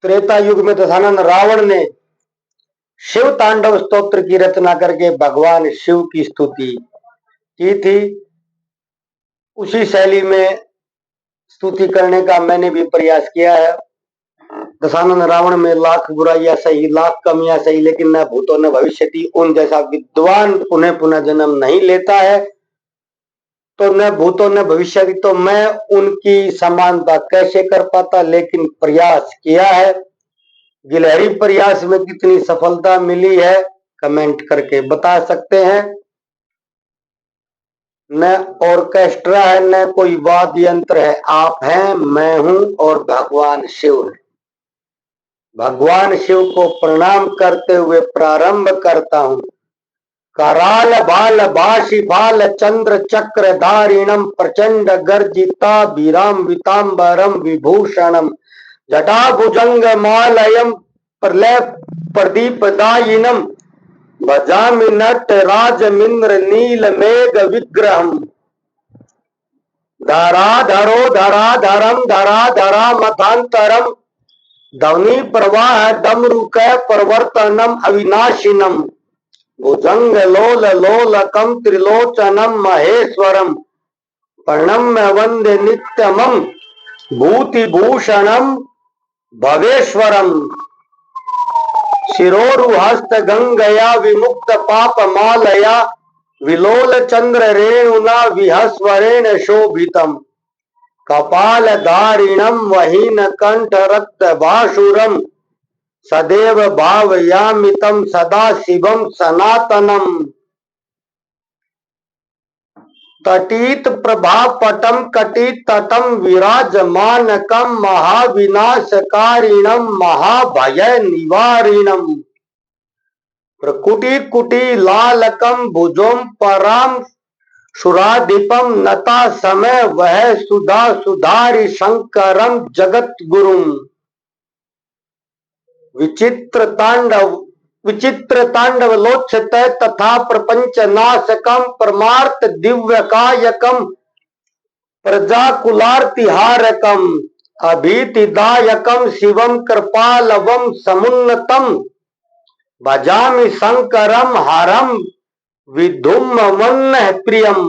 त्रेता युग में दशानन रावण ने शिव तांडव स्तोत्र की रचना करके भगवान शिव की स्तुति की थी। उसी शैली में स्तुति करने का मैंने भी प्रयास किया है। दशानन रावण में लाख बुराइयां सही, लाख कमियां सही, लेकिन न भूतो न भविष्यति, उन जैसा विद्वान पुनः पुनः जन्म नहीं लेता है, तो न भूतो न भविष्यति, तो मैं उनकी समानता कैसे कर पाता, लेकिन प्रयास किया है। गिलहरी प्रयास में कितनी सफलता मिली है कमेंट करके बता सकते हैं। न ऑर्केस्ट्रा है, न कोई वाद्य यंत्र है, आप हैं, मैं हूं और भगवान शिव है। भगवान शिव को प्रणाम करते हुए प्रारंभ करता हूं। कराल बाल बाशी बाल चंद्र चक्र धारिणम प्रचंड गर्जिता वीराम वितांबरम विभूषणम जटाभुजंग मालयम प्रलय प्रदीपदायिनम भजामि नट राजमिंद्र नील मेघ विग्रहम धराधरो धराधरम धराधरा मतांतरम ध्वनि प्रवाह डमरुक प्रवर्तनम अविनाशिनम भुजंग लोल लोलकम त्रिलोचनम महेश्वरम प्रणम्य वंदे नित्यमम भूतिभूषणम भवेश्वरम शिरोरुहस्त गंगया विमुक्त पाप मालया विलोल चंद्र रेणुना विहस्वरेण शोभितम कपाल धारिणम वहीन कंठ रक्त भाषुरम सदैव भावयामितं सदा शिवम सनातनम तटित प्रभापटम कटित तटम विराजमानकम महाविनाशकारिणम महाभय निवारिणम प्रकुटी कुटी लालकम भुजोम पराम सुराधिपम नता समय वह सुधा सुधारि शंकरम जगत गुरुम विचित्र तांडव लोचत तथा प्रपंच नाशकम परमार्थ दिव्य कायकम प्रजाकुलार्तिहारकम अभीतिदायकम शिवम कृपालवम समुन्नतम भजामि शंकरम हरम विधुम मन्नः प्रियम।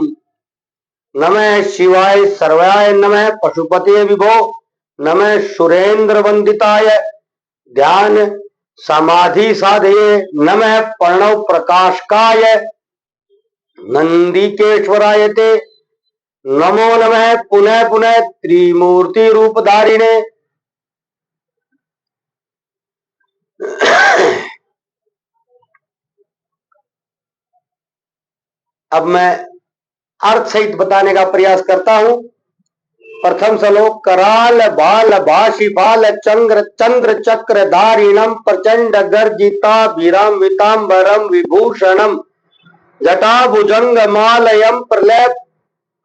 नमः शिवाय सर्वाय नमः पशुपते विभो नमः सुरेंद्र वंदिताय ध्यान समाधि साधये नमः प्रणव प्रकाशकाय नंदिकेश्वराय ते नमो नमः पुनः पुनः त्रिमूर्ति रूपधारिणे। अब मैं अर्थ सहित बताने का प्रयास करता हूं। प्रथम श्लोक कराल बाल भाषी बाल चंद्र चक्र धारिणम प्रचंड गर्जिता वीराम वितांबरम विभूषणम जटाभुजंग मालयम प्रलय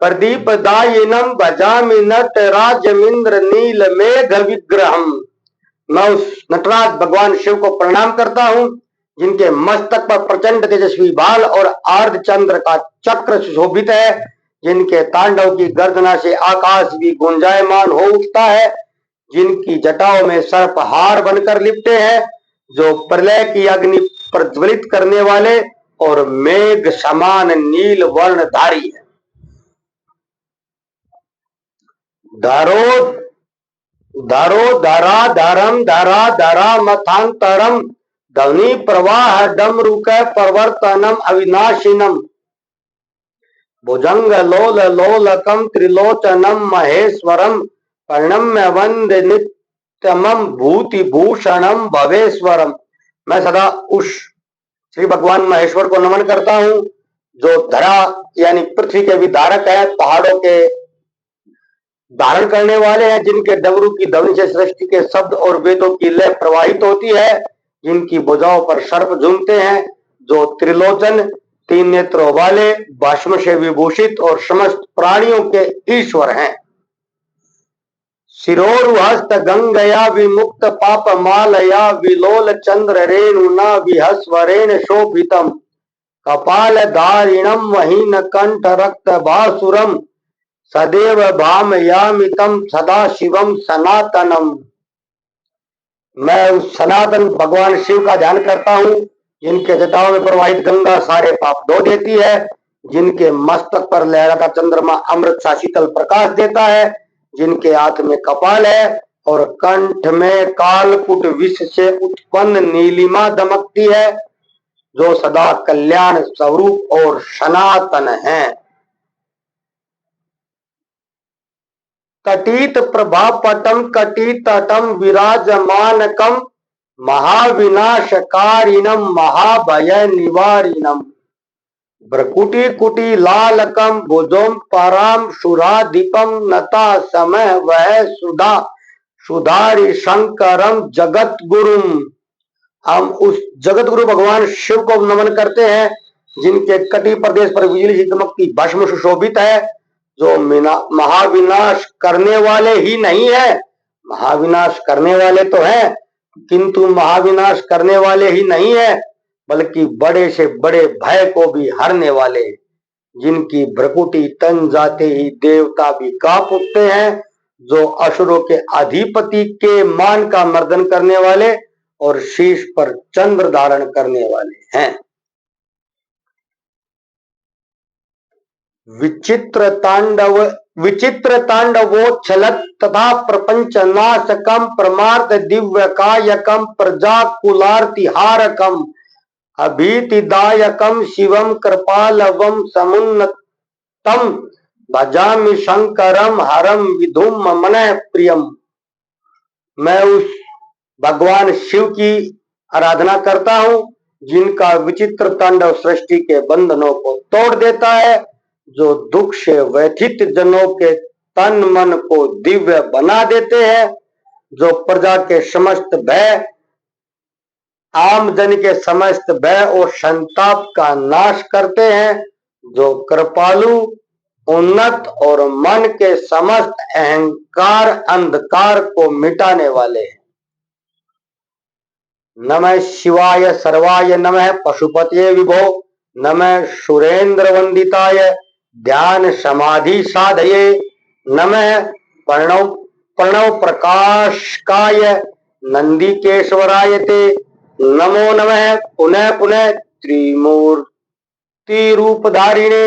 प्रदीपदायिनम भजामि नट राजमिंद्र नील मेघ विग्रहम। मैं उस नटराज भगवान शिव को प्रणाम करता हूं जिनके मस्तक पर प्रचंड तेजस्वी बाल और अर्ध चंद्र का चक्र सुशोभित है, जिनके तांडव की गर्जना से आकाश भी गुंजायमान हो उठता है, जिनकी जटाओं में सर्प हार बनकर लिपटे हैं, जो प्रलय की अग्नि प्रज्वलित करने वाले और मेघ समान नील वर्णधारी है। धरो धरो धरा धरम धरा धरा मथांतरम ध्वनि प्रवाह डमरुक प्रवर्तनम अविनाशिनम भुजंग लोल लोलकम त्रिलोचनम महेश्वरम प्रणम्य वंदे नित्यमम भूतिभूषणम भवेश्वरम। मैं सदा उस श्री भगवान महेश्वर को नमन करता हूं जो धरा यानी पृथ्वी के विधारक है, पहाड़ों के धारण करने वाले हैं, जिनके डमरू की ध्वनि से सृष्टि के शब्द और वेदों की लय प्रवाहित होती है, जिनकी भुजाओं पर सर्प झूमते हैं, जो त्रिलोचन तीन नेत्रों वाले भस्म से विभूषित और समस्त प्राणियों के ईश्वर हैं। शिरोरुहस्त गंगया विमुक्त पाप मालया विलोल चंद्र रेणुना विहस्वरेण शोभितम कपाल धारिणम वहीन कंठ रक्त भासुरम सदैव भामयामितं सदा शिवम सनातनम। मैं उस सनातन भगवान शिव का ध्यान करता हूँ, जिनके जटाओं में प्रवाहित गंगा सारे पाप धो देती है, जिनके मस्तक पर लहराता चंद्रमा अमृत सा शीतल प्रकाश देता है, जिनके हाथ में कपाल है और कंठ में कालकुट विष से उत्पन्न नीलिमा दमकती है, जो सदा कल्याण स्वरूप और सनातन है। कटित प्रभापटम कटितटम विराजमानकम महाविनाशकारिणम महाभय निवारिणम भ्रकुटी कुटी लालकम भुजोम पराम सुराधिपम नता समय वह सुधा सुधारी शंकरम जगत गुरुम। हम उस जगत गुरु भगवान शिव को नमन करते हैं, जिनके कटी प्रदेश पर बिजली सी दमकती भस्म सुशोभित है, जो महाविनाश करने वाले ही नहीं है, महाविनाश करने वाले तो हैं, किंतु महाविनाश करने वाले ही नहीं है, बल्कि बड़े से बड़े भय को भी हरने वाले, जिनकी भ्रकुटी तन जाते ही देवता भी कांप उठते हैं, जो असुरों के अधिपति के मान का मर्दन करने वाले और शीश पर चंद्र धारण करने वाले हैं। विचित्र तांडवोच्छलत तथा प्रपंच नाशकम परमार्थ दिव्य कायकम प्रजाकुलार्तिहारकम अभीतिदायकम शिवम कृपालवम समुन्नतम भजामि शंकरम हरम विधुम मनः प्रियम। मैं उस भगवान शिव की आराधना करता हूँ, जिनका विचित्र तांडव सृष्टि के बंधनों को तोड़ देता है, जो दुख से व्यथित जनों के तन मन को दिव्य बना देते हैं, जो प्रजा के समस्त भय आम जन के समस्त भय और संताप का नाश करते हैं, जो कृपालु उन्नत और मन के समस्त अहंकार अंधकार को मिटाने वाले हैं। नमः शिवाय सर्वाय नमः पशुपतये विभो नमः सुरेंद्र वंदिताय ध्यान समाधि साधये नमः प्रणव प्रकाशकाय नंदिकेश्वराय ते नमो नमः पुनः पुनः त्रिमूर्ति रूपधारिणे।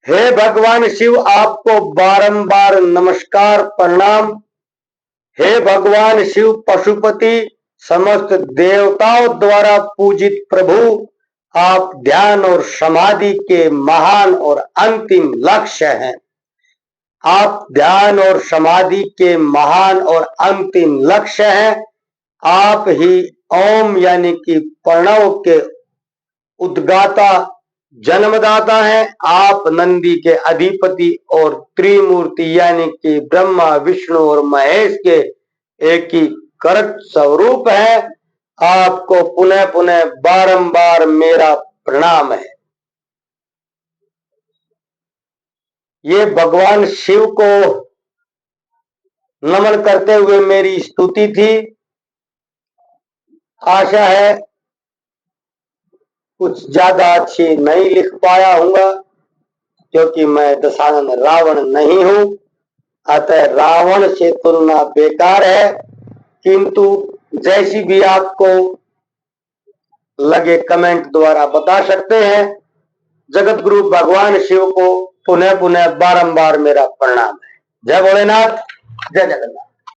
हे भगवान शिव, आपको बारंबार नमस्कार प्रणाम। हे भगवान शिव पशुपति, समस्त देवताओं द्वारा पूजित प्रभु, आप ध्यान और समाधि के महान और अंतिम लक्ष्य हैं। आप ध्यान और समाधि के महान और अंतिम लक्ष्य हैं। आप ही ओम यानी कि प्रणव के उद्गाता जन्मदाता हैं। आप नंदी के अधिपति और त्रिमूर्ति यानी कि ब्रह्मा विष्णु और महेश के एक ही करत स्वरूप है। आपको पुनः पुनः बारंबार मेरा प्रणाम है। ये भगवान शिव को नमन करते हुए मेरी स्तुति थी। आशा है कुछ ज्यादा अच्छी नहीं लिख पाया हूंगा, क्योंकि मैं दशानन रावण नहीं हूं, अतः रावण से तुलना बेकार है। किंतु जैसी भी आपको लगे कमेंट द्वारा बता सकते हैं। जगत गुरु भगवान शिव को पुनः पुनः बारंबार मेरा प्रणाम है। जय भोलेनाथ, जय जगन्नाथ।